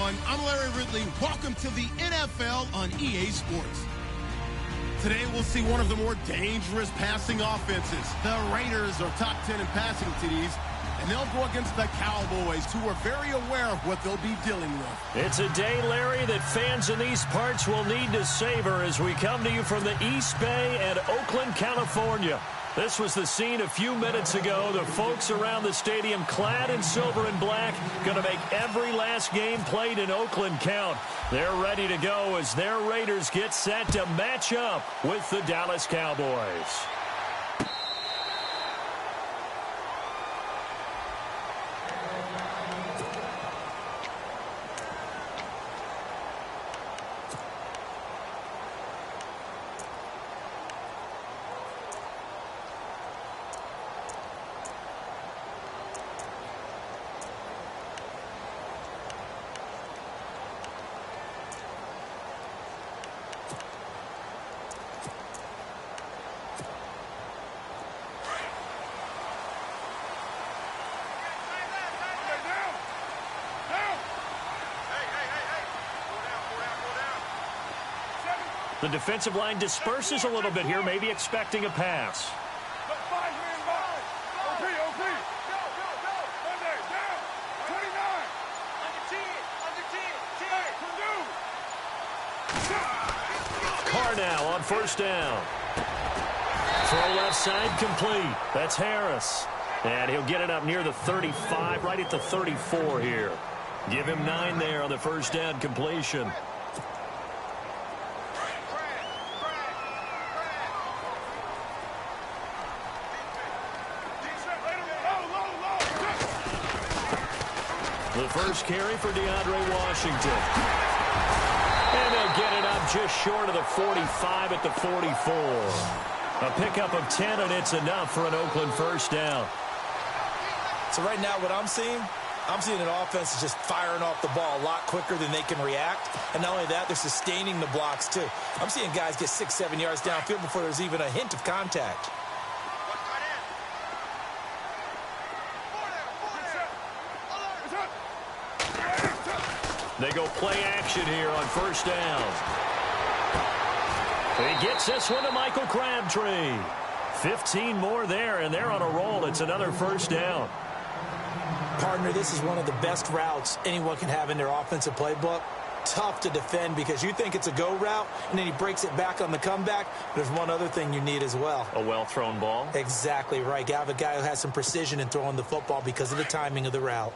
everyone. I'm Larry Ridley. Welcome to the NFL on EA Sports. Today we'll see one of the more dangerous passing offenses. The Raiders are top 10 in passing TDs, and they'll go against the Cowboys, who are very aware of what they'll be dealing with. It's a day, Larry, that fans in these parts will need to savor as we come to you from the East Bay and Oakland, California. This was the scene a few minutes ago. The folks around the stadium clad in silver and black going to make every last game played in Oakland count. They're ready to go as their Raiders get set to match up with the Dallas Cowboys. The defensive line disperses a little bit here, maybe expecting a pass. Carr now on first down. Throw left side complete. That's Harris. And he'll get it up near the 35, right at the 34 here. Give him 9 there on the first down completion. The first carry for DeAndre Washington. And they'll get it up just short of the 45 at the 44. A pickup of 10, and it's enough for an Oakland first down. So right now what I'm seeing an offense is just firing off the ball a lot quicker than they can react. And not only that, they're sustaining the blocks too. I'm seeing guys get 6-7 yards downfield before there's even a hint of contact. They go play action here on first down. He gets this one to Michael Crabtree. 15 more there, and they're on a roll. It's another first down. Partner, this is one of the best routes anyone can have in their offensive playbook. Tough to defend because you think it's a go route, and then he breaks it back on the comeback. There's one other thing you need as well. A well-thrown ball? Exactly right. You have a guy who has some precision in throwing the football because of the timing of the route.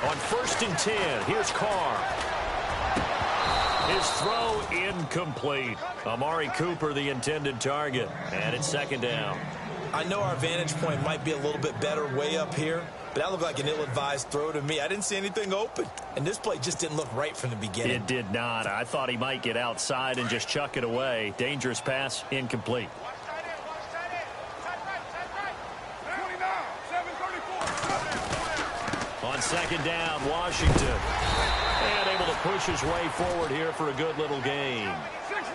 On 1st and 10, here's Carr. His throw incomplete. Amari Cooper, the intended target. And it's 2nd down. I know our vantage point might be a little bit better way up here, but that looked like an ill-advised throw to me. I didn't see anything open. And this play just didn't look right from the beginning. It did not. I thought he might get outside and just chuck it away. Dangerous pass, incomplete. On 2nd down, Washington. And able to push his way forward here for a good little gain.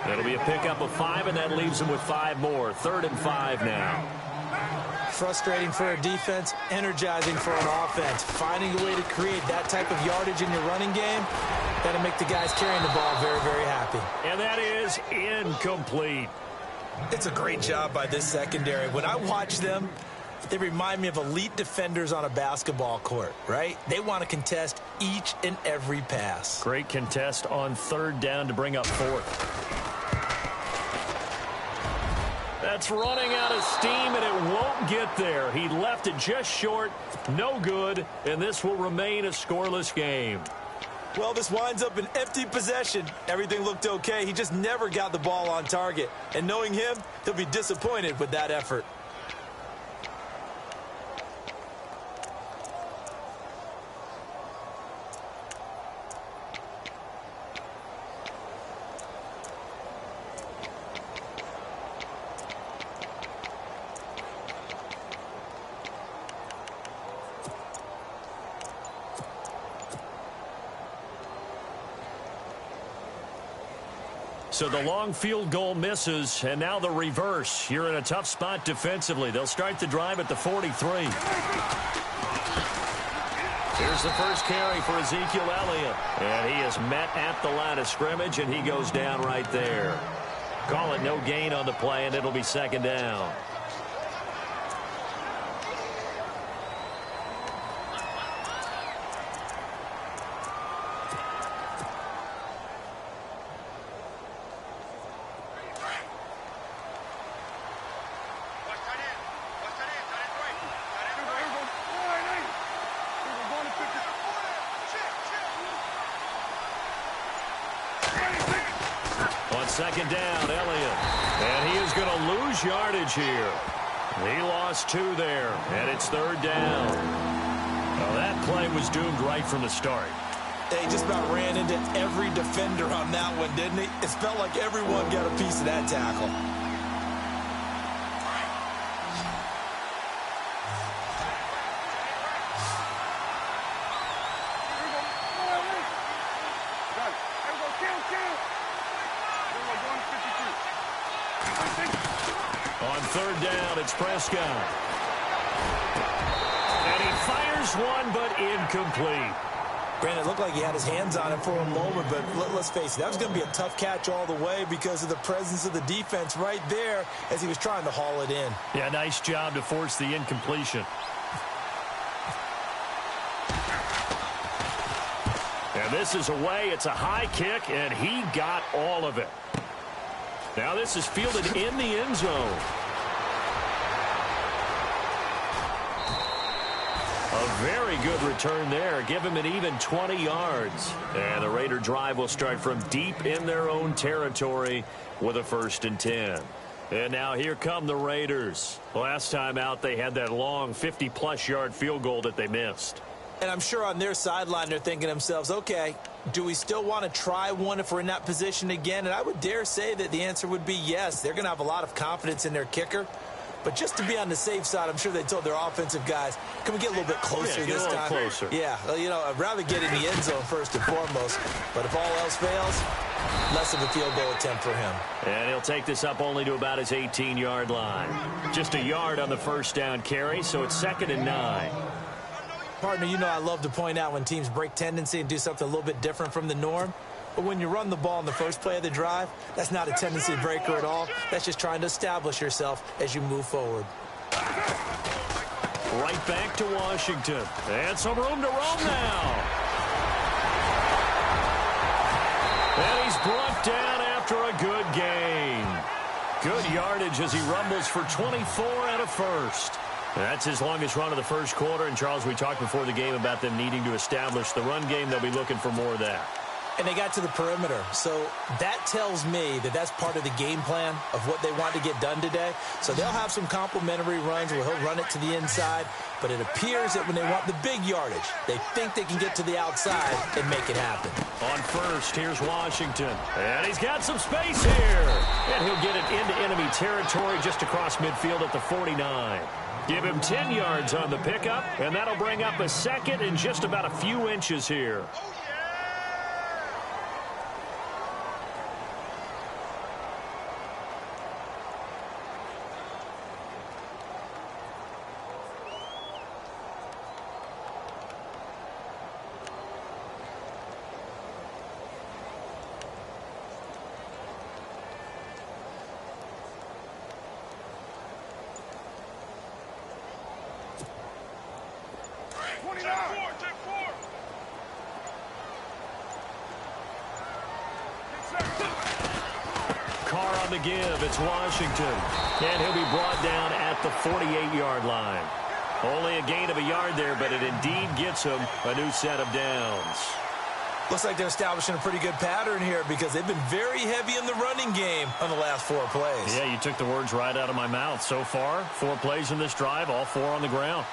It'll be a pickup of 5, and that leaves him with 5 more. 3rd and 5 now. Frustrating for a defense, energizing for an offense. Finding a way to create that type of yardage in your running game, that'll make the guys carrying the ball very, very happy. And that is incomplete. It's a great job by this secondary. When I watch them, they remind me of elite defenders on a basketball court, right? They want to contest each and every pass. Great contest on 3rd down to bring up 4th. That's running out of steam, and it won't get there. He left it just short, no good, and this will remain a scoreless game. Well, this winds up an empty possession. Everything looked okay. He just never got the ball on target. And knowing him, he'll be disappointed with that effort. So the long field goal misses, and now the reverse. You're in a tough spot defensively. They'll start the drive at the 43. Here's the first carry for Ezekiel Elliott. And he is met at the line of scrimmage, and he goes down right there. Call it no gain on the play, and it'll be second down. Second down, Elliott. And he is going to lose yardage here. He lost 2 there, and it's third down. Well, that play was doomed right from the start. He just about ran into every defender on that one, didn't he? It felt like everyone got a piece of that tackle. On third down, it's Prescott. And he fires one, but incomplete. Brandon, it looked like he had his hands on it for a moment, but let's face it, that was going to be a tough catch all the way because of the presence of the defense right there as he was trying to haul it in. Yeah, nice job to force the incompletion. And this is away. It's a high kick, and he got all of it. Now this is fielded in the end zone. A very good return there. Give him an even 20 yards. And the Raider drive will start from deep in their own territory with a 1st and 10. And now here come the Raiders. Last time out, they had that long 50-plus yard field goal that they missed. And I'm sure on their sideline they're thinking to themselves, okay, do we still want to try one if we're in that position again? And I would dare say that the answer would be yes. They're going to have a lot of confidence in their kicker. But just to be on the safe side, I'm sure they told their offensive guys, can we get a little bit closer this time? Closer. Yeah, you know, I'd rather get in the end zone first and foremost. But if all else fails, less of a field goal attempt for him. And he'll take this up only to about his 18-yard line. Just a yard on the first down carry, so it's 2nd and 9. Partner, you know I love to point out when teams break tendency and do something a little bit different from the norm. But when you run the ball in the first play of the drive, that's not a tendency breaker at all. That's just trying to establish yourself as you move forward. Right back to Washington. And some room to roam now. And he's brought down after a good gain. Good yardage as he rumbles for 24 and a first. That's his longest run of the first quarter. And, Charles, we talked before the game about them needing to establish the run game. They'll be looking for more of that. And they got to the perimeter. So that tells me that that's part of the game plan of what they want to get done today. So they'll have some complimentary runs where he'll run it to the inside. But it appears that when they want the big yardage, they think they can get to the outside and make it happen. On first, here's Washington. And he's got some space here. And he'll get it into enemy territory just across midfield at the 49. Give him 10 yards on the pickup, and that'll bring up a 2nd and just about a few inches here. Carr on the give. It's Washington. And he'll be brought down at the 48-yard line. Only a gain of a yard there, but it indeed gets him a new set of downs. Looks like they're establishing a pretty good pattern here because they've been very heavy in the running game on the last 4 plays. Yeah, you took the words right out of my mouth. So far, 4 plays in this drive, all 4 on the ground.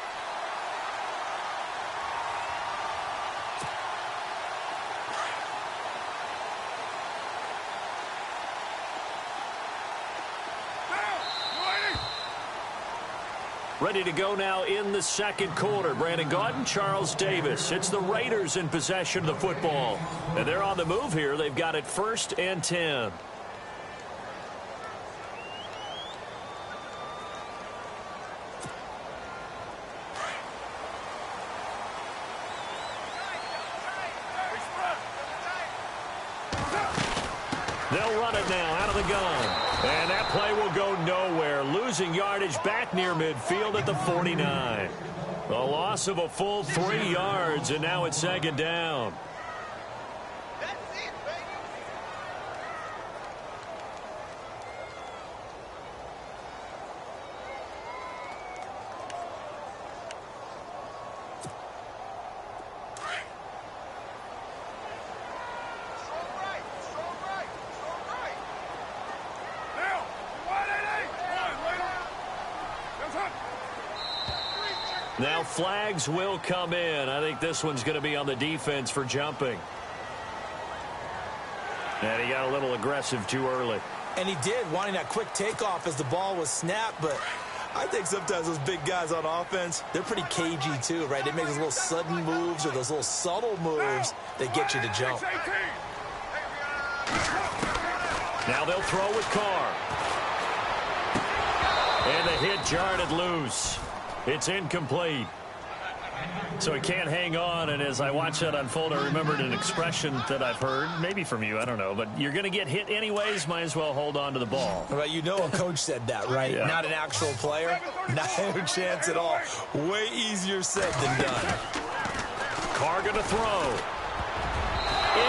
Ready to go now in the second quarter. Brandon Gaudin, Charles Davis. It's the Raiders in possession of the football. And they're on the move here. They've got it 1st and 10. They'll run it now out of the gun. And that play will go nowhere, losing yardage back near midfield at the 49. A loss of a full 3 yards, and now it's second down. Now flags will come in. I think this one's going to be on the defense for jumping. And he got a little aggressive too early. And he did, wanting that quick takeoff as the ball was snapped. But I think sometimes those big guys on offense, they're pretty cagey too, right? They make those little sudden moves or those little subtle moves that get you to jump. Now they'll throw with Carr. And the hit jarred it loose. It's incomplete. So he can't hang on, and as I watch that unfold, I remembered an expression that I've heard, maybe from you, I don't know, but you're going to get hit anyways, might as well hold on to the ball. Well, you know a coach said that, right? Yeah. Not an actual player. Not a chance at all. Way easier said than done. Carr going to throw.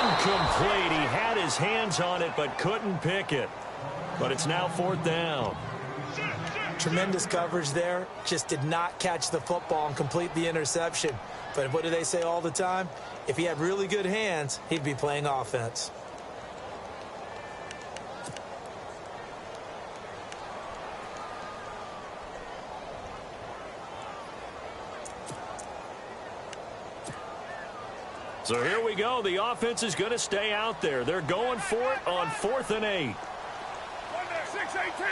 Incomplete. He had his hands on it, but couldn't pick it. But it's now fourth down. Tremendous coverage there. Just did not catch the football and complete the interception. But what do they say all the time? If he had really good hands, he'd be playing offense. So here we go. The offense is going to stay out there. They're going for it on 4th and 8. 6-18.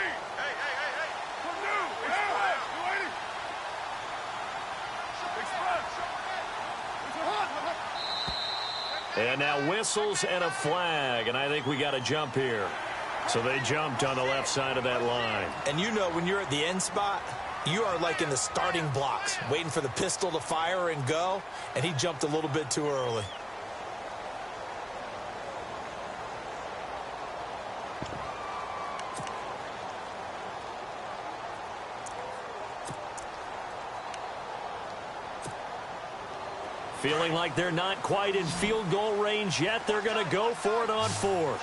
And now whistles and a flag, and I think we got a jump here. So they jumped on the left side of that line. And you know when you're at the end spot, you are like in the starting blocks, waiting for the pistol to fire and go, and he jumped a little bit too early. Feeling like they're not quite in field goal range yet. They're going to go for it on 4th.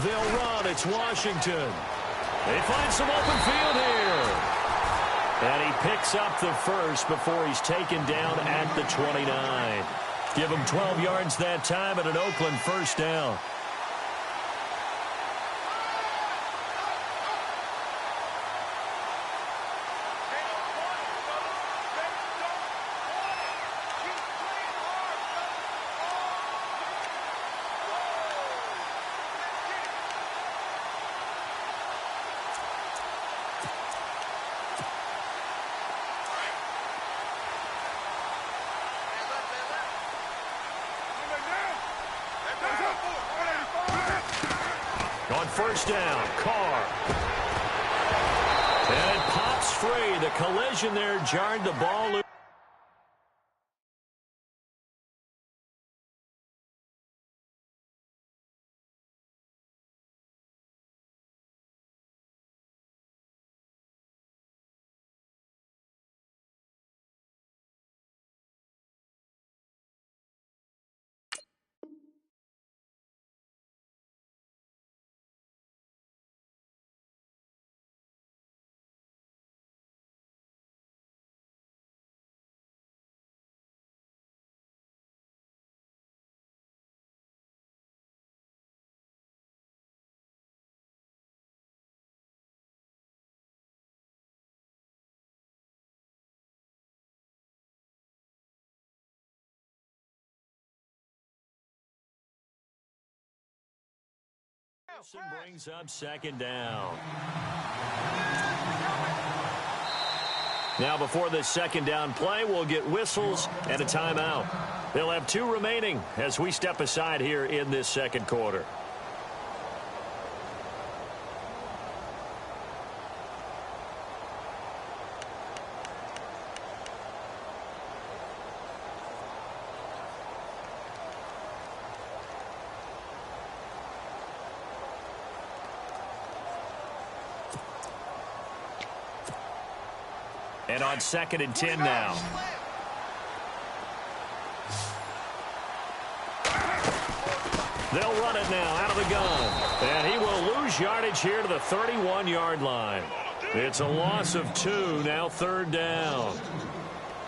They'll run. It's Washington. They find some open field here. And he picks up the first before he's taken down at the 29. Give him 12 yards that time and an Oakland first down. On first down, Carr. And it pops free. The collision there jarred the ball loose. Brings up second down. Now before this second down play, we'll get whistles and a timeout. They'll have 2 remaining as we step aside here in this second quarter. And on 2nd and 10 now. They'll run it now out of the gun. And he will lose yardage here to the 31-yard line. It's a loss of 2, now 3rd down.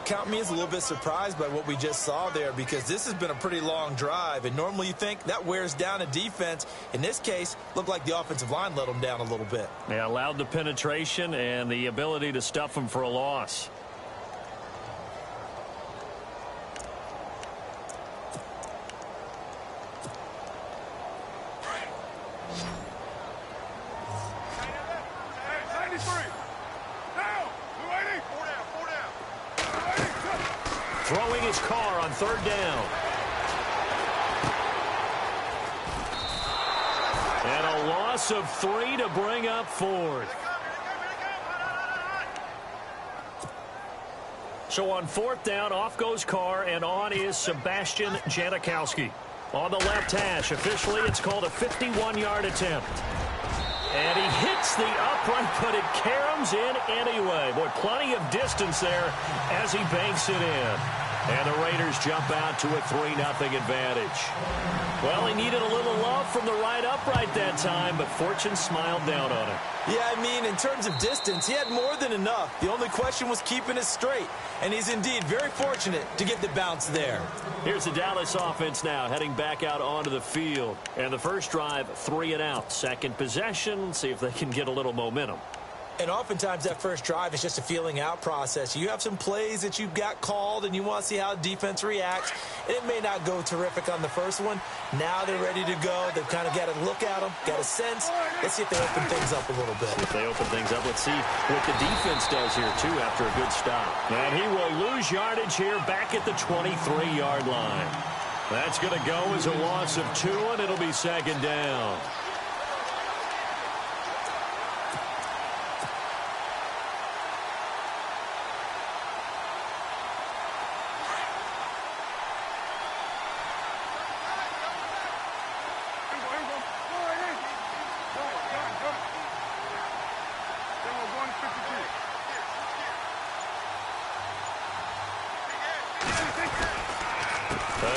Count me as a little bit surprised by what we just saw there, because this has been a pretty long drive, and normally you think that wears down a defense. In this case, looked like the offensive line let them down a little bit. They allowed the penetration and the ability to stuff them for a loss. Throwing his car on 3rd down. And a loss of 3 to bring up 4th. So on 4th down, off goes Carr, and on is Sebastian Janikowski. On the left hash, officially it's called a 51-yard attempt. And he hits the upright, but it caroms in anyway. Boy, plenty of distance there as he banks it in. And the Raiders jump out to a 3-0 advantage. Well, he needed a little love from the right upright that time, but fortune smiled down on him. Yeah, I mean, in terms of distance, he had more than enough. The only question was keeping it straight. And he's indeed very fortunate to get the bounce there. Here's the Dallas offense now, heading back out onto the field. And the first drive, 3 and out. Second possession, see if they can get a little momentum. And oftentimes that first drive is just a feeling out process. You have some plays that you've got called and you want to see how defense reacts. And it may not go terrific on the first one. Now they're ready to go. They've kind of got a look at them, got a sense. Let's see if they open things up a little bit. If they open things up, let's see what the defense does here, too, after a good stop. And he will lose yardage here back at the 23-yard line. That's going to go as a loss of 2, and it'll be 2nd down.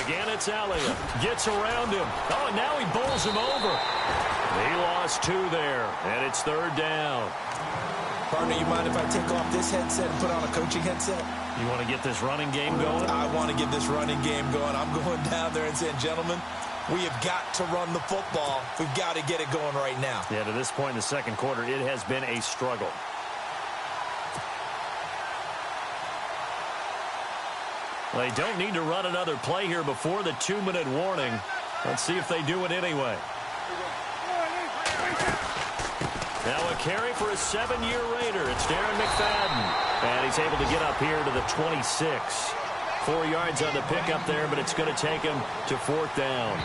Again, it's Elliott. Gets around him. Oh, and now he bowls him over. He lost 2 there, and it's 3rd down. Partner, you mind if I take off this headset and put on a coaching headset? You want to get this running game going? I want to get this running game going. I'm going down there and saying, gentlemen, we have got to run the football. We've got to get it going right now. Yeah, to this point in the second quarter, it has been a struggle. They don't need to run another play here before the 2-minute warning. Let's see if they do it anyway. Now a carry for a 7-year Raider. It's Darren McFadden. And he's able to get up here to the 26. 4 yards on the pickup there, but it's going to take him to 4th down.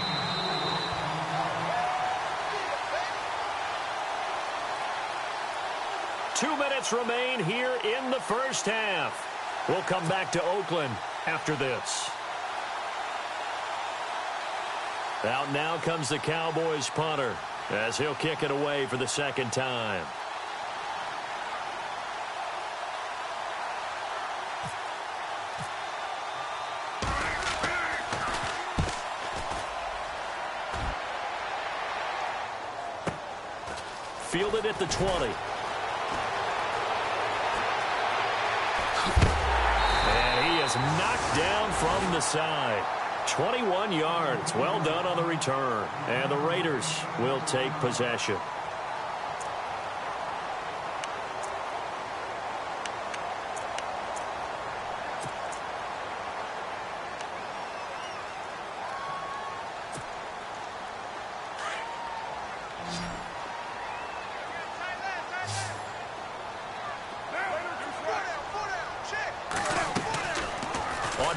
Two minutes remain here in the first half. We'll come back to Oakland after this. Out now comes the Cowboys punter as he'll kick it away for the 2nd time. Fielded at the 20. Knocked down from the side. 21 yards. Well done on the return. And the Raiders will take possession.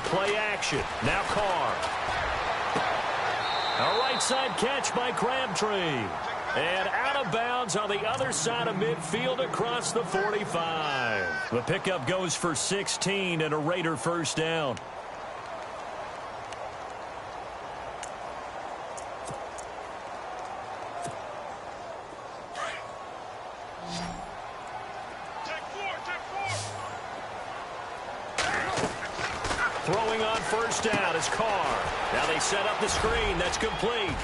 Play action. Now Carr. A right side catch by Crabtree. And out of bounds on the other side of midfield across the 45. The pickup goes for 16 and a Raider first down. Throwing on first down is Carr. Now they set up the screen. That's complete.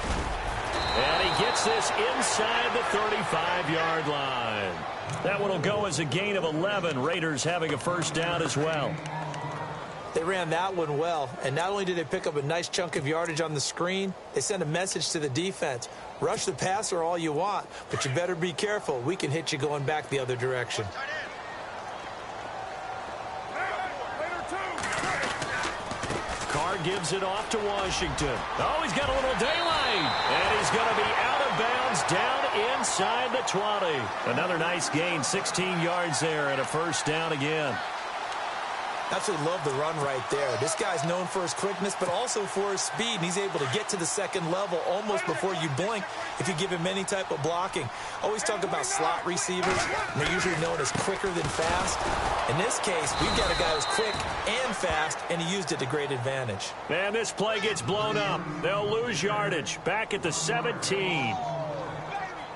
And he gets this inside the 35-yard line. That one will go as a gain of 11. Raiders having a first down as well. They ran that one well, and not only did they pick up a nice chunk of yardage on the screen, they sent a message to the defense. Rush the passer all you want, but you better be careful. We can hit you going back the other direction. Carr gives it off to Washington. Oh, he's got a little daylight. And he's going to be out of bounds down inside the 20. Another nice gain, 16 yards there, and a first down again. Absolutely love the run right there. This guy's known for his quickness, but also for his speed, and he's able to get to the second level almost before you blink if you give him any type of blocking. Always talk about slot receivers, and they're usually known as quicker than fast. In this case, we've got a guy who's quick and fast, and he used it to great advantage. And this play gets blown up. They'll lose yardage back at the 17.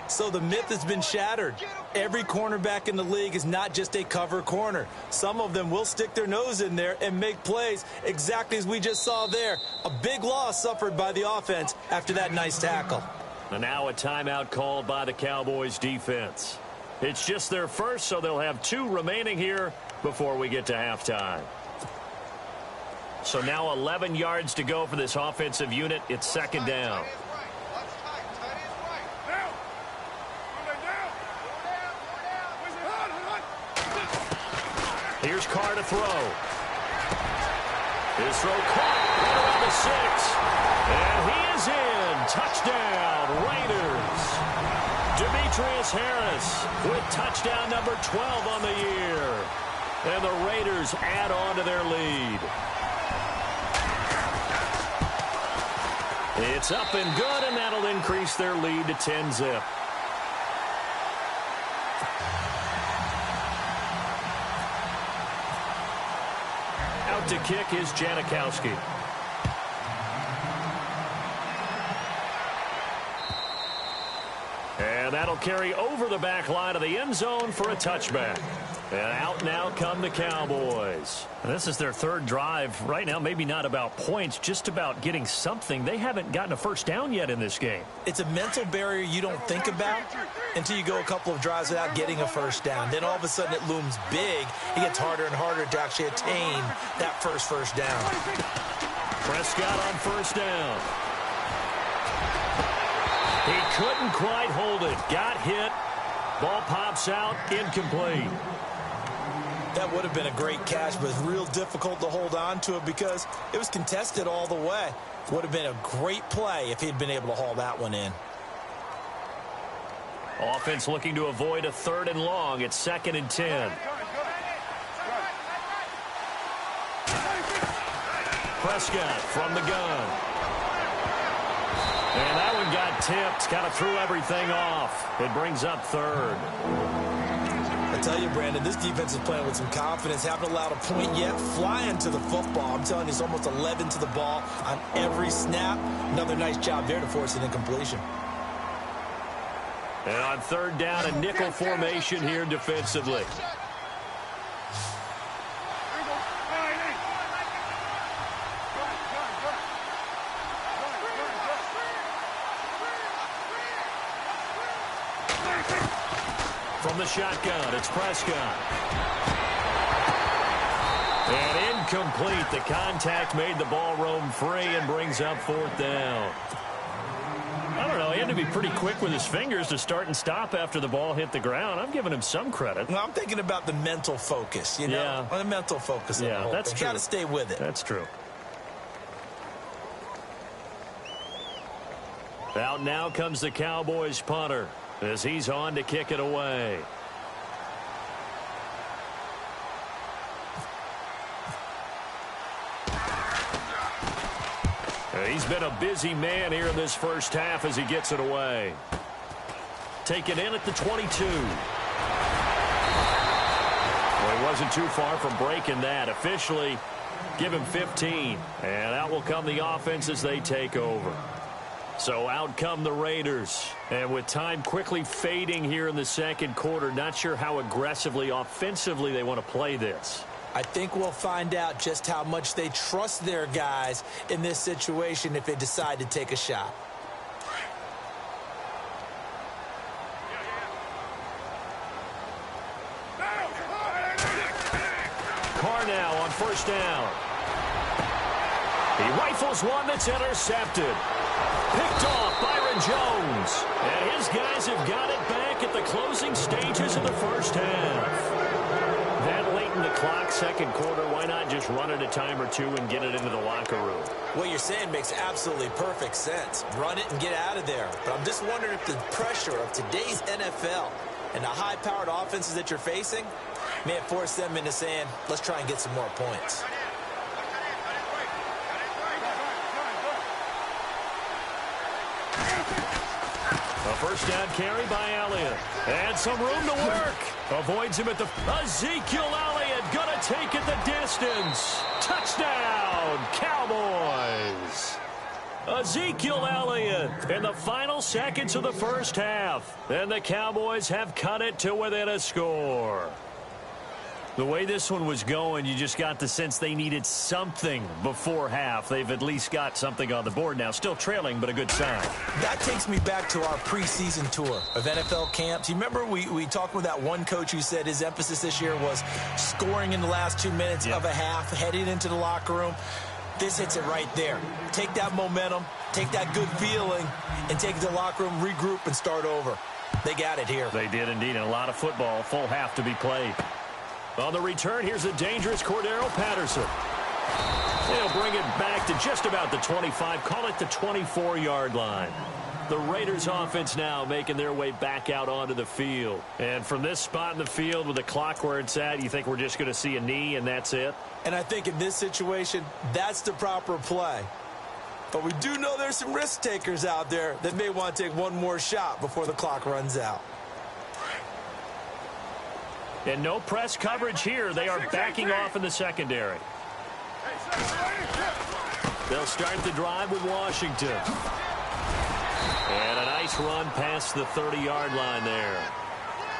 So the myth has been shattered. Every cornerback in the league is not just a cover corner. Some of them will stick their nose in there and make plays exactly as we just saw there. A big loss suffered by the offense after that nice tackle. And now a timeout called by the Cowboys defense. It's just their first, so they'll have 2 remaining here before we get to halftime. So now 11 yards to go for this offensive unit. It's second down. Here's Carr to throw. His throw caught right around the 6. And he is in. Touchdown, Raiders. Demetrius Harris with touchdown number 12 on the year. And the Raiders add on to their lead. It's up and good, and that'll increase their lead to 10-zip. Out to kick is Janikowski. And that'll carry over the back line of the end zone for a touchback. And out now come the Cowboys. And this is their third drive. Right now, maybe not about points, just about getting something. They haven't gotten a first down yet in this game. It's a mental barrier you don't think about until you go a couple of drives without getting a first down. Then all of a sudden it looms big. It gets harder and harder to actually attain that first down. Prescott on first down. He couldn't quite hold it. Got hit. Ball pops out. Incomplete. That would have been a great catch, but it's real difficult to hold on to it because it was contested all the way. Would have been a great play if he'd been able to haul that one in. Offense looking to avoid a 3rd and long. It's 2nd and 10. Prescott from the gun. And that one got tipped. Kind of threw everything off. It brings up 3rd. I tell you, Brandon, this defense is playing with some confidence. Haven't allowed a point yet. Flying to the football. I'm telling you, it's almost 11 to the ball on every snap. Another nice job there to force an incompletion. And on 3rd down, a nickel formation here defensively. From the shotgun, it's Prescott. And incomplete. The contact made the ball roam free and brings up 4th down. I don't know. He had to be pretty quick with his fingers to start and stop after the ball hit the ground. I'm giving him some credit. Well, I'm thinking about the mental focus, you know? Yeah. The mental focus. Yeah, that's true. Got to stay with it. That's true. Out now comes the Cowboys punter as he's on to kick it away. He's been a busy man here in this first half as he gets it away. Taken in at the 22. Well, he wasn't too far from breaking that. Officially, give him 15. And out will come the offense as they take over. So out come the Raiders. And with time quickly fading here in the second quarter, not sure how aggressively, offensively they want to play this. I think we'll find out just how much they trust their guys in this situation if they decide to take a shot. Carr now on first down. He rifles one that's intercepted. Picked off Byron Jones. And his guys have got it back at the closing stages of the first half. That late in the clock, second quarter, why not just run it a time or two and get it into the locker room? What you're saying makes absolutely perfect sense. Run it and get out of there. But I'm just wondering if the pressure of today's NFL and the high-powered offenses that you're facing may have forced them into saying, let's try and get some more points. A first down carry by Elliott. And some room to work. Avoids him at the... Ezekiel Elliott gonna take it the distance. Touchdown, Cowboys. Ezekiel Elliott in the final seconds of the first half. And the Cowboys have cut it to within a score. The way this one was going, you just got the sense they needed something before half. They've at least got something on the board now. Still trailing, but a good sign. That takes me back to our preseason tour of NFL camps. You remember we talked with that one coach who said his emphasis this year was scoring in the last 2 minutes of a half, heading into the locker room. This hits it right there. Take that momentum, take that good feeling, and take it to the locker room, regroup, and start over. They got it here. They did indeed, and a lot of football, full half to be played. On the return, here's a dangerous Cordero Patterson. They'll bring it back to just about the 25, call it the 24-yard line. The Raiders offense now making their way back out onto the field. And from this spot in the field with the clock where it's at, you think we're just going to see a knee and that's it? And I think in this situation, that's the proper play. But we do know there's some risk takers out there that may want to take one more shot before the clock runs out. And no press coverage here. They are backing off in the secondary. They'll start the drive with Washington. And a nice run past the 30-yard line there.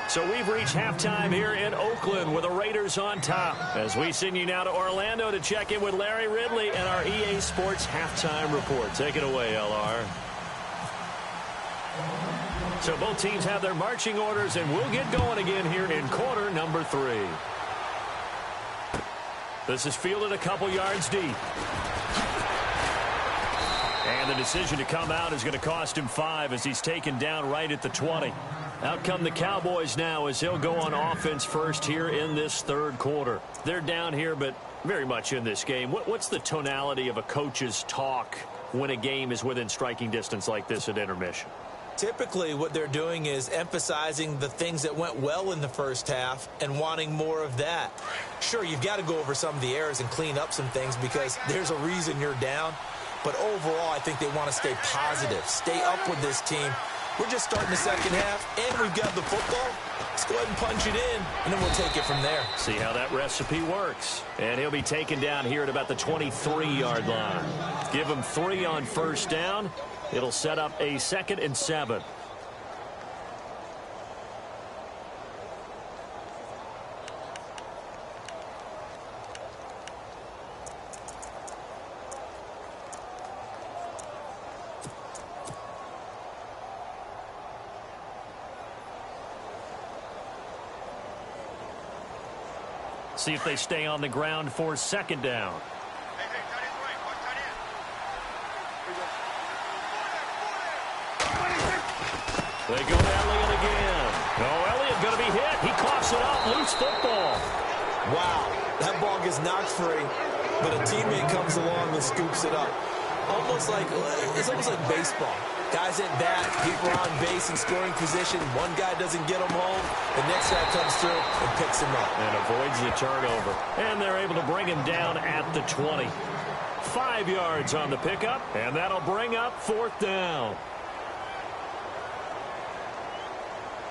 So we've reached halftime here in Oakland with the Raiders on top. As we send you now to Orlando to check in with Larry Ridley and our EA Sports halftime report. Take it away, LR. So both teams have their marching orders, and we'll get going again here in quarter number 3. This is fielded a couple yards deep. And the decision to come out is going to cost him 5 as he's taken down right at the 20. Out come the Cowboys now as he'll go on offense first here in this third quarter. They're down here, but very much in this game. What's the tonality of a coach's talk when a game is within striking distance like this at intermission? Typically, what they're doing is emphasizing the things that went well in the first half and wanting more of that. Sure, you've got to go over some of the errors and clean up some things because there's a reason you're down. But overall, I think they want to stay positive, stay up with this team. We're just starting the second half, and we've got the football. Let's go ahead and punch it in, and then we'll take it from there. See how that recipe works. And he'll be taken down here at about the 23-yard line. Give him 3 on first down. It'll set up a 2nd and 7. See if they stay on the ground for 2nd down. They go to Elliott again. Oh, Elliott going to be hit. He coughs it up. Loose football. Wow. That ball gets knocked free, but a teammate comes along and scoops it up. It's almost like baseball. Guys at bat, people are on base in scoring position. One guy doesn't get him home. The next guy comes through and picks him up. And avoids the turnover. And they're able to bring him down at the 20. 5 yards on the pickup, and that'll bring up 4th down.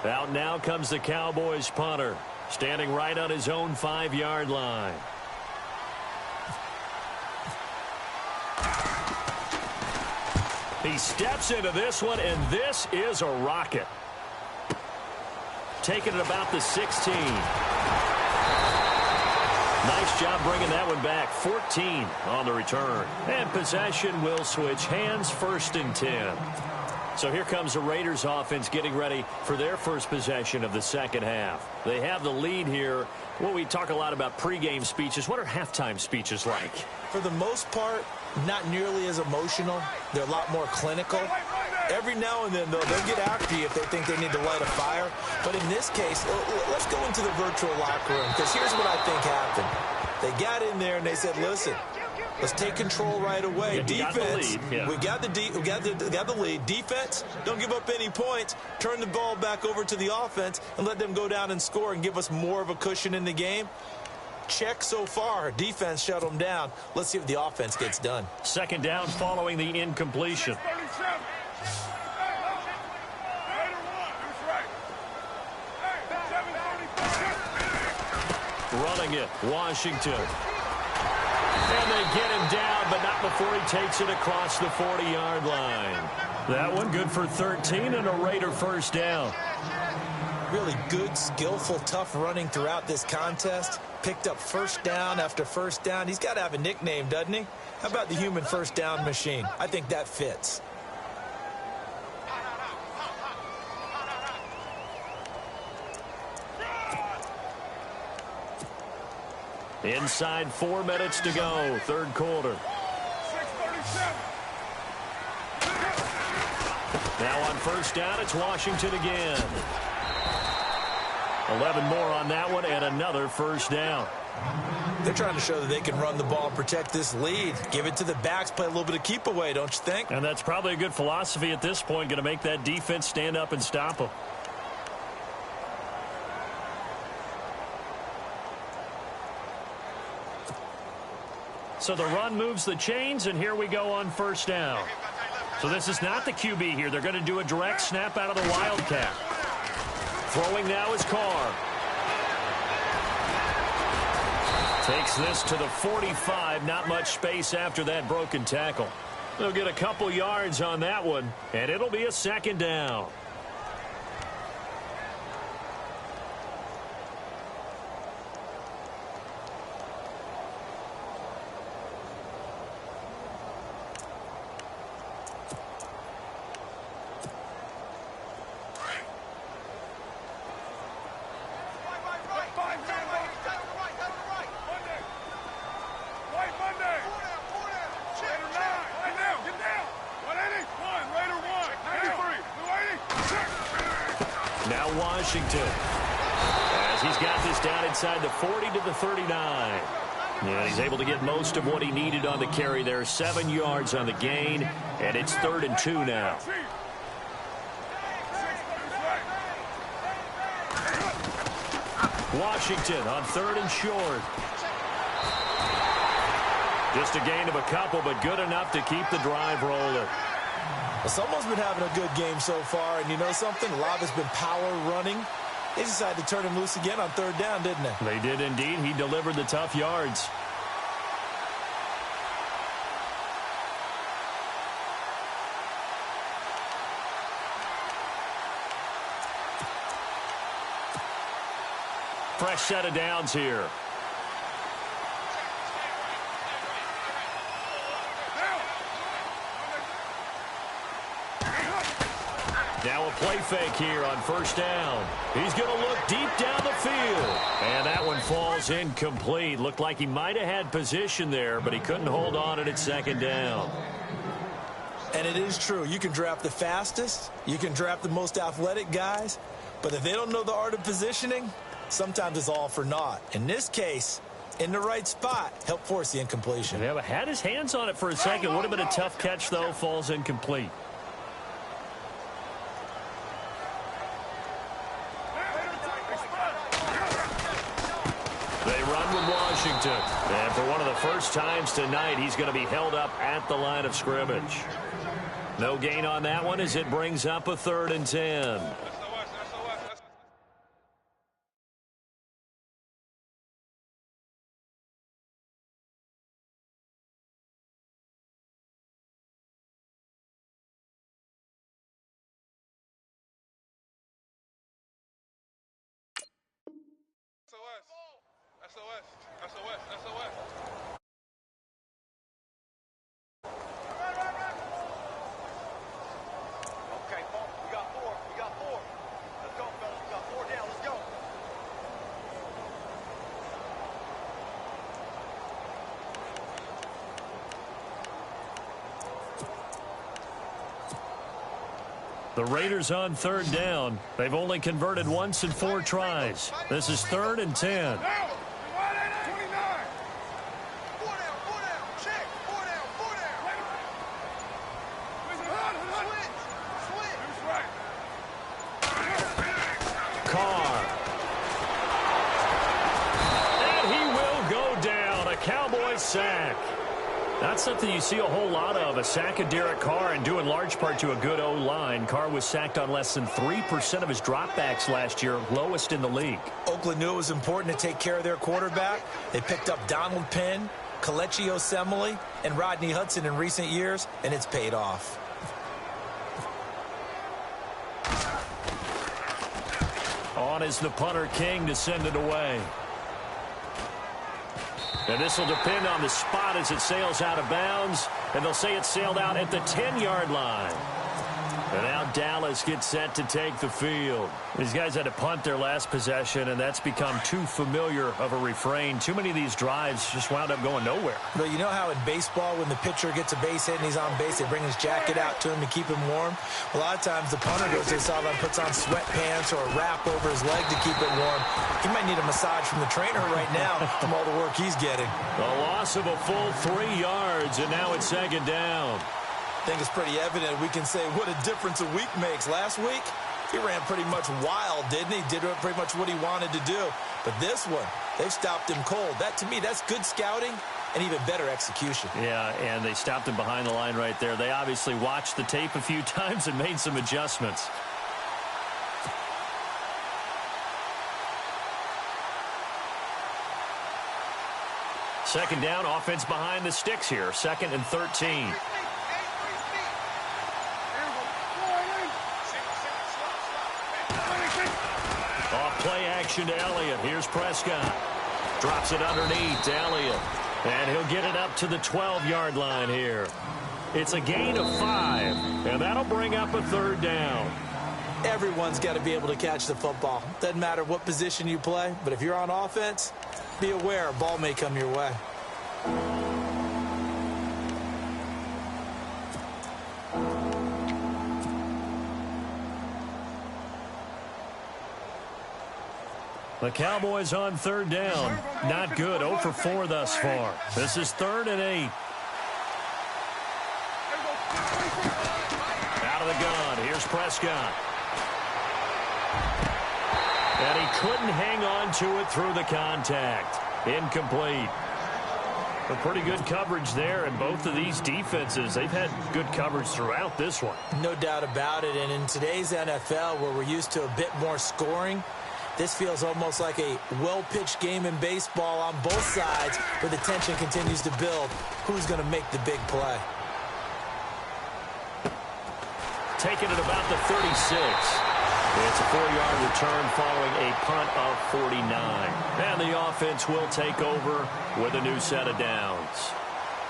Out now comes the Cowboys punter, standing right on his own 5-yard line. He steps into this one, and this is a rocket. Taking it about the 16. Nice job bringing that one back. 14 on the return. And possession will switch hands, 1st and 10. So here comes the Raiders offense getting ready for their first possession of the second half. They have the lead here. Well, we talk a lot about pregame speeches. What are halftime speeches like? For the most part, not nearly as emotional. They're a lot more clinical. Every now and then, though, they'll get after you if they think they need to light a fire. But in this case, let's go into the virtual locker room, because here's what I think happened. They got in there and they said, listen, let's take control right away. Yeah, Defense, we got the lead. Defense, don't give up any points. Turn the ball back over to the offense and let them go down and score and give us more of a cushion in the game. Check so far. Defense shut them down. Let's see if the offense gets done. Second down following the incompletion. Running it, Washington. And they get him down, but not before he takes it across the 40-yard line. That one good for 13 and a Raider first down. Really good, skillful, tough running throughout this contest. Picked up first down after first down. He's got to have a nickname, doesn't he? How about the human first down machine? I think that fits. Inside 4 minutes to go, third quarter. 6:37. Now on first down, it's Washington again. 11 more on that one and another first down. They're trying to show that they can run the ball and protect this lead. Give it to the backs, play a little bit of keep away, don't you think? And that's probably a good philosophy at this point, going to make that defense stand up and stop them. So the run moves the chains, and here we go on first down. So this is not the QB here. They're going to do a direct snap out of the Wildcat. Throwing now is Carr. Takes this to the 45. Not much space after that broken tackle. They'll get a couple yards on that one, and it'll be a second down. Washington, as he's got this down inside the 40 to the 39. Yeah, he's able to get most of what he needed on the carry there. 7 yards on the gain, and it's 3rd and 2 now. Washington on 3rd and short. Just a gain of a couple, but good enough to keep the drive rolling. Well, someone's been having a good game so far, and you know something? A lot has been power running. They decided to turn him loose again on 3rd down, didn't they? They did indeed. He delivered the tough yards. Fresh set of downs here. Now a play fake here on first down. He's going to look deep down the field. And that one falls incomplete. Looked like he might have had position there, but he couldn't hold on at its second down. And it is true. You can draft the fastest. You can draft the most athletic guys. But if they don't know the art of positioning, sometimes it's all for naught. In this case, in the right spot, helped force the incompletion. Yeah, but had his hands on it for a second. Would have been a tough catch, though. Falls incomplete. They run with Washington. And for one of the first times tonight, he's going to be held up at the line of scrimmage. No gain on that one as it brings up a 3rd and 10. Okay, Paul, we got four. Let's go, fellas. We got 4 down. Let's go. The Raiders on 3rd down. They've only converted once in 4 tries. This is 3rd and 10. 29. 4 down. Check. 4 down. Switch. Who's right? Carr. And he will go down. A Cowboys sack. That's something you see a whole lot of, a sack of Derek Carr, and due in large part to a good O-line. Carr was sacked on less than 3% of his dropbacks last year, lowest in the league. Oakland knew it was important to take care of their quarterback. They picked up Donald Penn, Kelechi Osemele, and Rodney Hudson in recent years, and it's paid off. On is the punter, King, to send it away. And this will depend on the spot as it sails out of bounds. And they'll say it sailed out at the 10-yard line. And now Dallas gets set to take the field. These guys had to punt their last possession, and that's become too familiar of a refrain. Too many of these drives just wound up going nowhere. But you know how in baseball, when the pitcher gets a base hit and he's on base, they bring his jacket out to him to keep him warm? A lot of times the punter goes to the sideline, puts on sweatpants or a wrap over his leg to keep it warm. He might need a massage from the trainer right now from all the work he's getting. A loss of a full 3 yards, and now it's 2nd down. I think it's pretty evident. We can say what a difference a week makes. Last week, he ran pretty much wild, didn't he? Did pretty much what he wanted to do. But this one, they've stopped him cold. That, to me, that's good scouting and even better execution. Yeah, and they stopped him behind the line right there. They obviously watched the tape a few times and made some adjustments. Second down, offense behind the sticks here. 2nd and 13. Off play action to Elliott. Here's Prescott. Drops it underneath to Elliott. And he'll get it up to the 12-yard line here. It's a gain of 5, and that'll bring up a 3rd down. Everyone's got to be able to catch the football. Doesn't matter what position you play, but if you're on offense, be aware a ball may come your way. The Cowboys on 3rd down. Not good. 0 for 4 thus far. This is 3rd and 8. Out of the gun. Here's Prescott. And he couldn't hang on to it through the contact. Incomplete. But pretty good coverage there, and both of these defenses, they've had good coverage throughout this one. No doubt about it. And in today's NFL, where we're used to a bit more scoring, this feels almost like a well-pitched game in baseball on both sides where the tension continues to build. Who's going to make the big play? Taking it about the 36. It's a 4-yard return following a punt of 49. And the offense will take over with a new set of downs.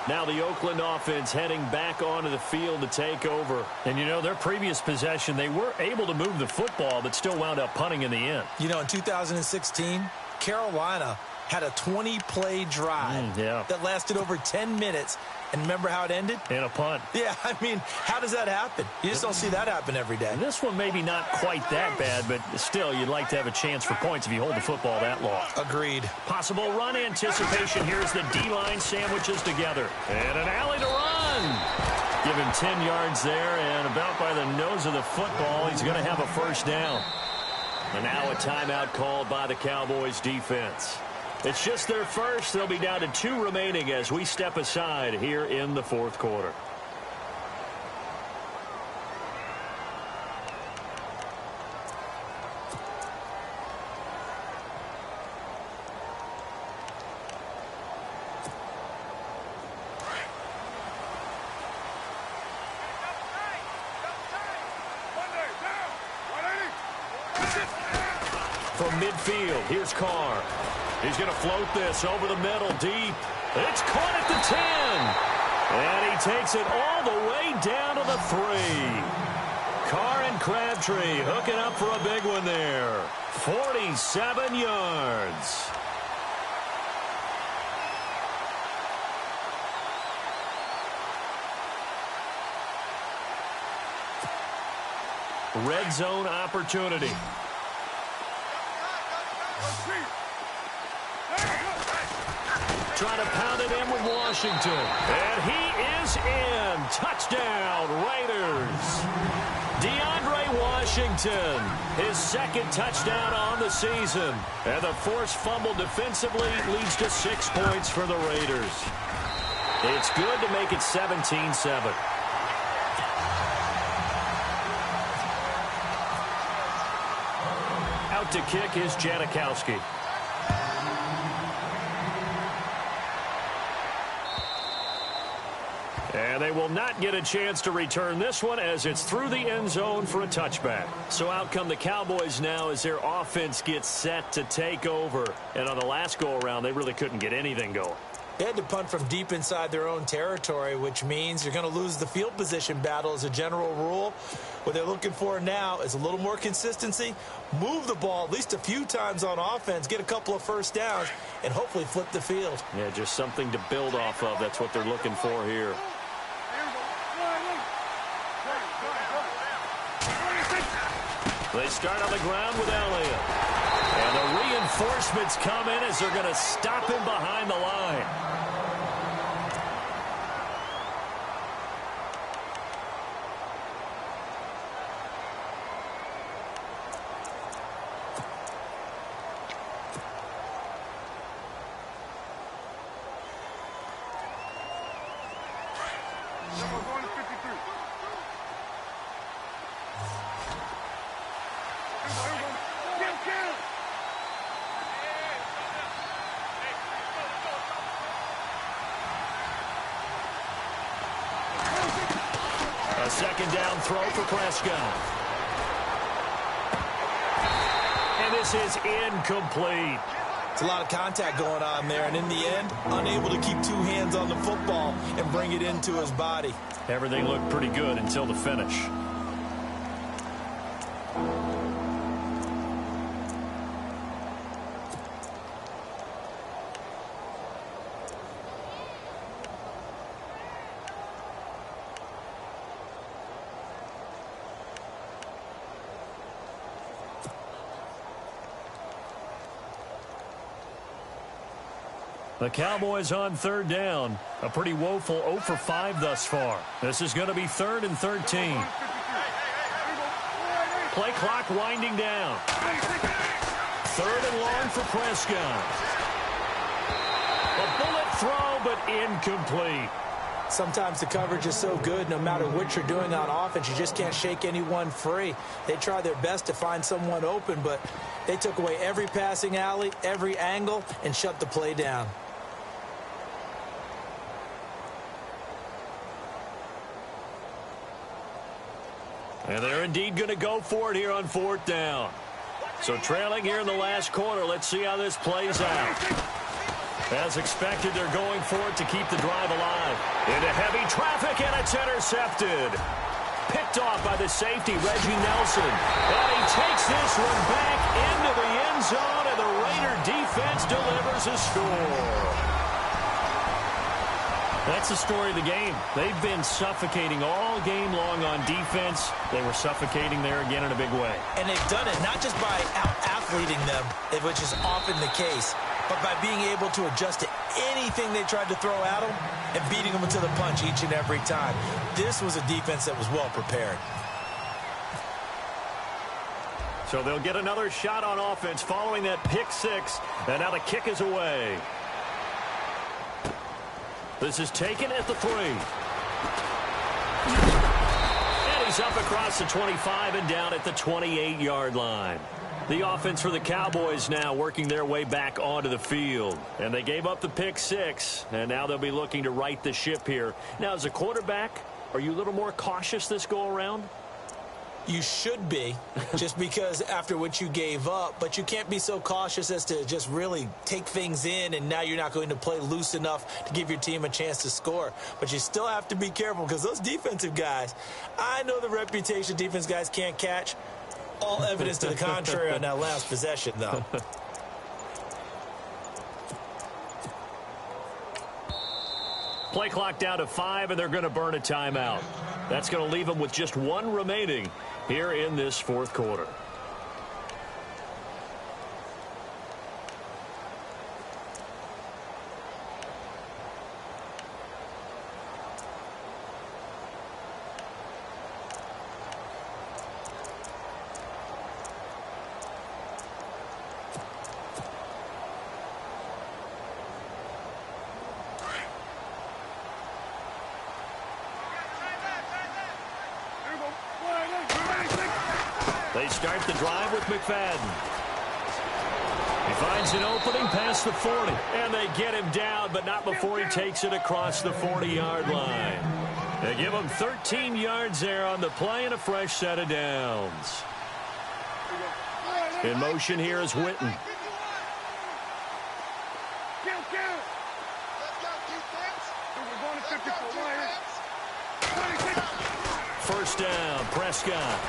Now the Oakland offense heading back onto the field to take over. And, you know, their previous possession, they were able to move the football, but still wound up punting in the end. You know, in 2016, Carolina had a 20-play drive that lasted over 10 minutes. And remember how it ended? In a punt. Yeah, I mean, how does that happen? You just don't see that happen every day. And this one maybe not quite that bad, but still, you'd like to have a chance for points if you hold the football that long. Agreed. Possible run anticipation. Here's the D-line sandwiches together. And an alley to run. Give him 10 yards there, and about by the nose of the football, he's going to have a 1st down. And now a timeout called by the Cowboys defense. It's just their first. They'll be down to 2 remaining as we step aside here in the 4th quarter. from midfield. Here's Carr. He's going to float this over the middle, deep. It's caught at the 10. And he takes it all the way down to the 3. Carr and Crabtree hooking up for a big one there. 47 yards. Red zone opportunity. Trying to pound it in with Washington. And he is in. Touchdown, Raiders. DeAndre Washington, his second touchdown on the season. And the forced fumble defensively leads to 6 points for the Raiders. It's good to make it 17-7. Out to kick is Janikowski. And they will not get a chance to return this one as it's through the end zone for a touchback. So out come the Cowboys now as their offense gets set to take over. And on the last go-around, they really couldn't get anything going. They had to punt from deep inside their own territory, which means you're going to lose the field position battle as a general rule. What they're looking for now is a little more consistency, move the ball at least a few times on offense, get a couple of first downs, and hopefully flip the field. Yeah, just something to build off of. That's what they're looking for here. They start on the ground with Elliott. And the reinforcements come in as they're going to stop him behind the line. Second down throw for Prescott. And this is incomplete. It's a lot of contact going on there, and in the end, unable to keep two hands on the football and bring it into his body. Everything looked pretty good until the finish. The Cowboys on third down. A pretty woeful 0 for 5 thus far. This is going to be 3rd and 13. Play clock winding down. 3rd and long for Prescott. A bullet throw, but incomplete. Sometimes the coverage is so good, no matter what you're doing on offense, you just can't shake anyone free. They try their best to find someone open, but they took away every passing alley, every angle, and shut the play down. And they're indeed going to go for it here on 4th down. So trailing here in the last quarter. Let's see how this plays out. As expected, they're going for it to keep the drive alive. Into heavy traffic, and it's intercepted. Picked off by the safety, Reggie Nelson. And he takes this one back into the end zone, and the Raider defense delivers a score. That's the story of the game. They've been suffocating all game long on defense. They were suffocating there again in a big way. And they've done it not just by out-athleting them, which is often the case, but by being able to adjust to anything they tried to throw at them and beating them to the punch each and every time. This was a defense that was well prepared. So they'll get another shot on offense following that pick 6, and now the kick is away. This is taken at the 3. And he's up across the 25 and down at the 28-yard line. The offense for the Cowboys now working their way back onto the field. And they gave up the pick 6, and now they'll be looking to right the ship here. Now, as a quarterback, are you a little more cautious this go-around? You should be, just because after what you gave up, but you can't be so cautious as to just really take things in, and now you're not going to play loose enough to give your team a chance to score. But you still have to be careful, because those defensive guys, I know the reputation defense guys can't catch. All evidence to the contrary on that last possession, though. Play clock down to 5, and they're going to burn a timeout. That's going to leave them with just 1 remaining here in this fourth quarter. They start the drive with McFadden. He finds an opening past the 40, and they get him down, but not before he takes it across the 40-yard line. They give him 13 yards there on the play and a fresh set of downs. In motion here is Witten. First down, Prescott.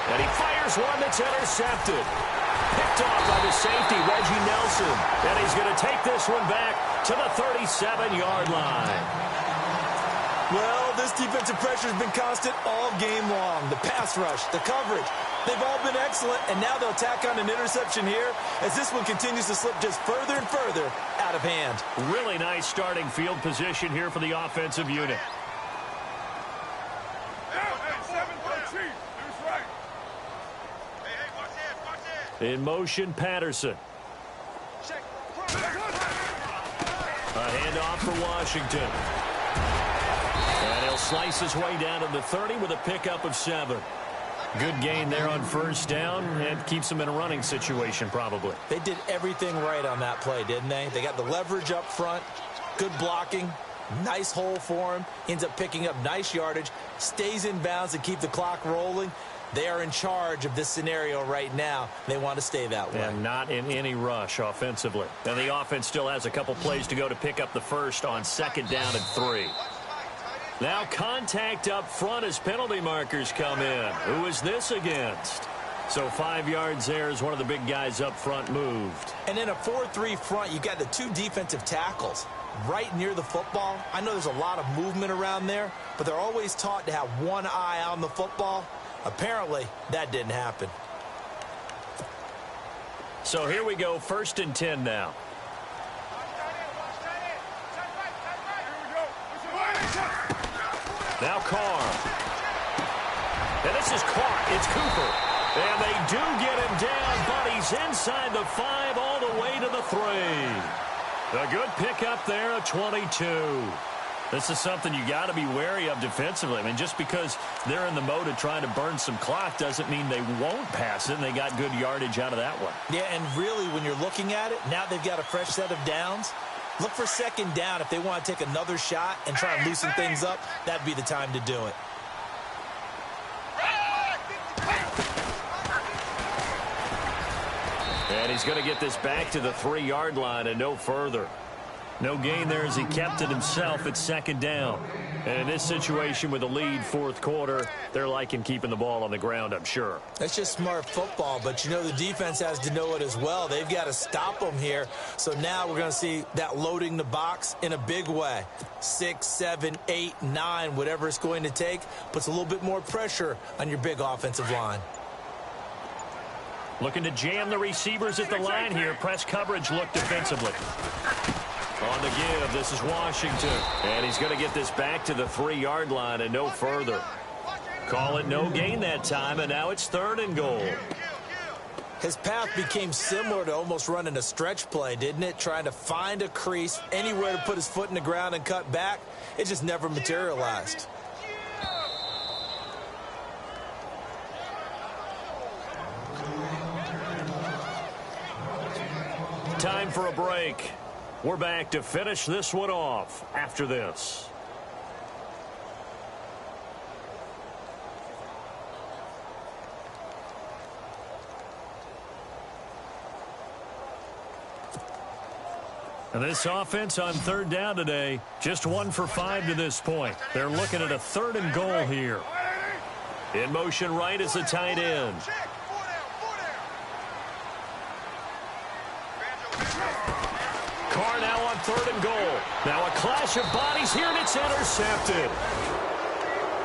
And he fires one that's intercepted. Picked off by the safety, Reggie Nelson. And he's going to take this one back to the 37-yard line. Well, this defensive pressure has been constant all game long. The pass rush, the coverage, they've all been excellent, and now they'll tack on an interception here as this one continues to slip just further and further out of hand. Really nice starting field position here for the offensive unit. In motion, Patterson. A handoff for Washington. And he'll slice his way down to the 30 with a pickup of 7. Good gain there on first down, and keeps them in a running situation probably. They did everything right on that play, didn't they? They got the leverage up front, good blocking, nice hole for him, ends up picking up nice yardage, stays in bounds to keep the clock rolling. They are in charge of this scenario right now. They want to stay that way. And not in any rush offensively. And the offense still has a couple plays to go to pick up the first on second down and 3. Now contact up front as penalty markers come in. Who is this against? So 5 yards there as one of the big guys up front moved. And in a 4-3 front, you got the 2 defensive tackles right near the football. I know there's a lot of movement around there, but they're always taught to have one eye on the football. Apparently, that didn't happen. So here we go, 1st and 10 now. Now Carr. And this is caught. It's Cooper. And they do get him down, but he's inside the 5 all the way to the 3. A good pickup there, a 22. This is something you got to be wary of defensively. I mean, just because they're in the mode of trying to burn some clock doesn't mean they won't pass it, and they got good yardage out of that one. Yeah, and really, when you're looking at it, now they've got a fresh set of downs. Look for second down if they want to take another shot and try and loosen things up. That'd be the time to do it. And he's going to get this back to the 3-yard line and no further. No gain there as he kept it himself at second down. And in this situation with a lead fourth quarter, they're liking keeping the ball on the ground, I'm sure. That's just smart football, but you know the defense has to know it as well. They've got to stop them here. So now we're going to see that loading the box in a big way. 6, 7, 8, 9, whatever it's going to take, puts a little bit more pressure on your big offensive line. Looking to jam the receivers at the line here. Press coverage look defensively. On the give, this is Washington. And he's going to get this back to the 3-yard line and no further. Call it no gain that time, and now it's 3rd and goal. His path became similar to almost running a stretch play, didn't it? Trying to find a crease, anywhere to put his foot in the ground and cut back. It just never materialized. Time for a break. We're back to finish this one off after this. And this offense on third down today, just 1 for 5 to this point. They're looking at a 3rd and goal here. In motion right is the tight end. Carr now on 3rd and goal. Now a clash of bodies here, and it's intercepted.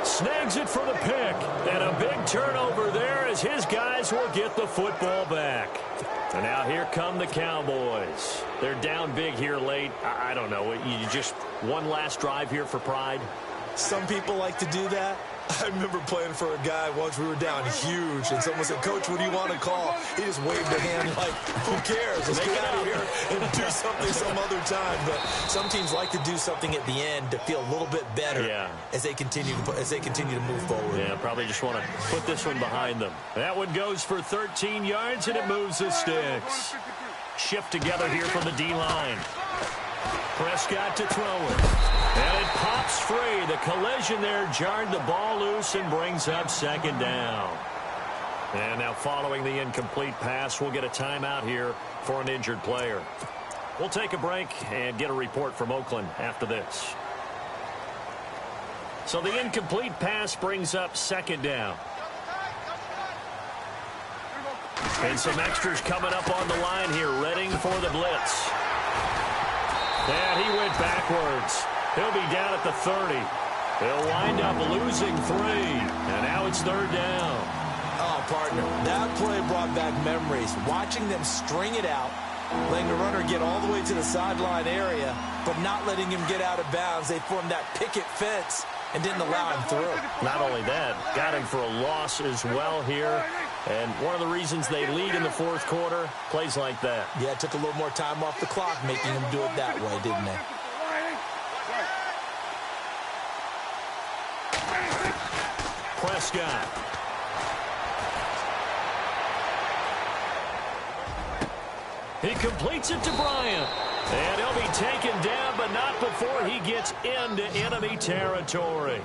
Snags it for the pick. And a big turnover there as his guys will get the football back. And now here come the Cowboys. They're down big here late. I don't know. You just one last drive here for pride? Some people like to do that. I remember playing for a guy once. We were down huge, and someone said, "Coach, what do you want to call?" He just waved a hand like, "Who cares? Let's get out of here and do something some other time." But some teams like to do something at the end to feel a little bit better as they continue to move forward. Yeah, probably just want to put this one behind them. That one goes for 13 yards, and it moves the sticks. Shift together here from the D-line. Prescott to throw it. And it pops free. The collision there jarred the ball loose and brings up 2nd down. And now following the incomplete pass, we'll get a timeout here for an injured player. We'll take a break and get a report from Oakland after this. So the incomplete pass brings up 2nd down. And some extras coming up on the line here, readying for the blitz. And he went backwards. He'll be down at the 30. He'll wind up losing 3. And now it's 3rd down. Oh, partner, that play brought back memories. Watching them string it out, letting the runner get all the way to the sideline area, but not letting him get out of bounds. They formed that picket fence and didn't allow him through. Not only that, got him for a loss as well here. And one of the reasons they lead in the 4th quarter, plays like that. Yeah, it took a little more time off the clock, making them do it that way, didn't they? Prescott. He completes it to Bryant. And he'll be taken down, but not before he gets into enemy territory.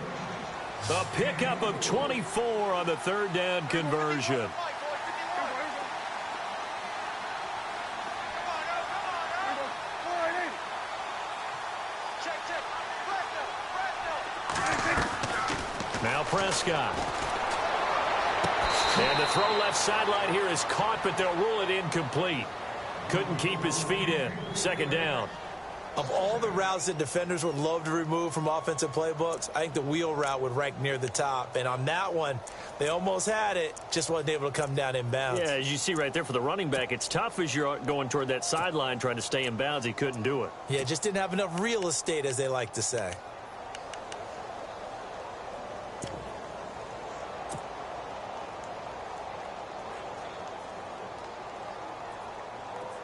A pickup of 24 on the 3rd down conversion. Now Prescott. And the throw left sideline here is caught, but they'll rule it incomplete. Couldn't keep his feet in. 2nd down. Of all the routes that defenders would love to remove from offensive playbooks, I think the wheel route would rank near the top. And on that one, they almost had it, just wasn't able to come down in bounds. Yeah, as you see right there for the running back, it's tough as you're going toward that sideline trying to stay in bounds. He couldn't do it. Yeah, just didn't have enough real estate, as they like to say.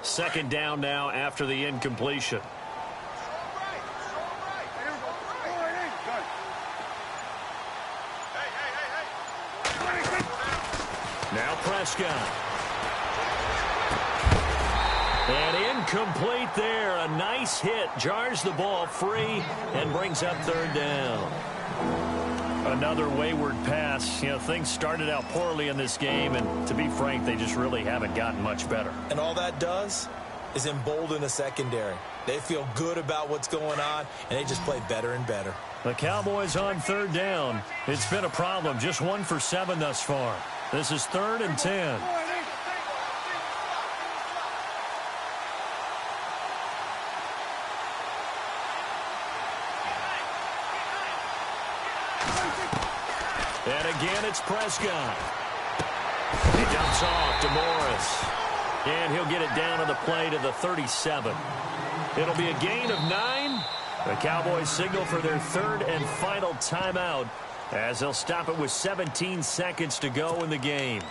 Second down now after the incompletion. Now Prescott. And incomplete there. A nice hit. Jars the ball free and brings up 3rd down. Another wayward pass. You know, things started out poorly in this game, and to be frank, they just really haven't gotten much better. And all that does is embolden the secondary. They feel good about what's going on, and they just play better and better. The Cowboys on 3rd down. It's been a problem. Just 1 for 7 thus far. This is 3rd and 10. And again, it's Prescott. He dumps off to Morris. And he'll get it down on the play to the 37. It'll be a gain of 9. The Cowboys signal for their 3rd and final timeout as they'll stop it with 17 seconds to go in the game.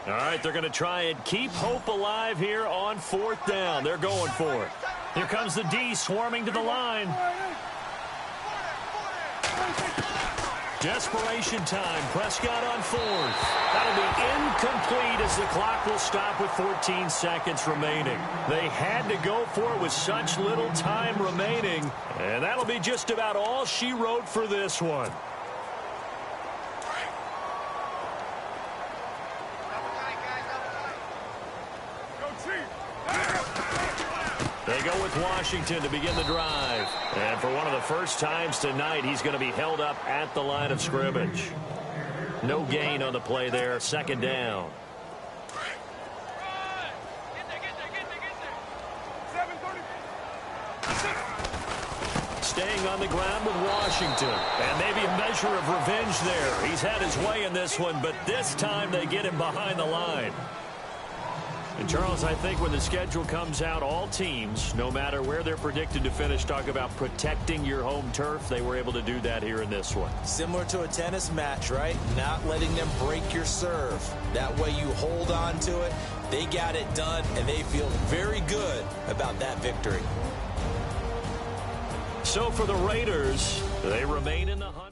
All right, they're going to try and keep hope alive here on 4th down. They're going for it. Here comes the D swarming to the line. Desperation time. Prescott on fourth. That'll be incomplete as the clock will stop with 14 seconds remaining. They had to go for it with such little time remaining, and that'll be just about all she wrote for this one. They go with Washington to begin the drive. And for one of the first times tonight, he's going to be held up at the line of scrimmage. No gain on the play there. Second down. Staying on the ground with Washington. And maybe a measure of revenge there. He's had his way in this one, but this time they get him behind the line. And, Charles, I think when the schedule comes out, all teams, no matter where they're predicted to finish, talk about protecting your home turf. They were able to do that here in this one. Similar to a tennis match, right? Not letting them break your serve. That way you hold on to it. They got it done, and they feel very good about that victory. So for the Raiders, they remain in the hunt.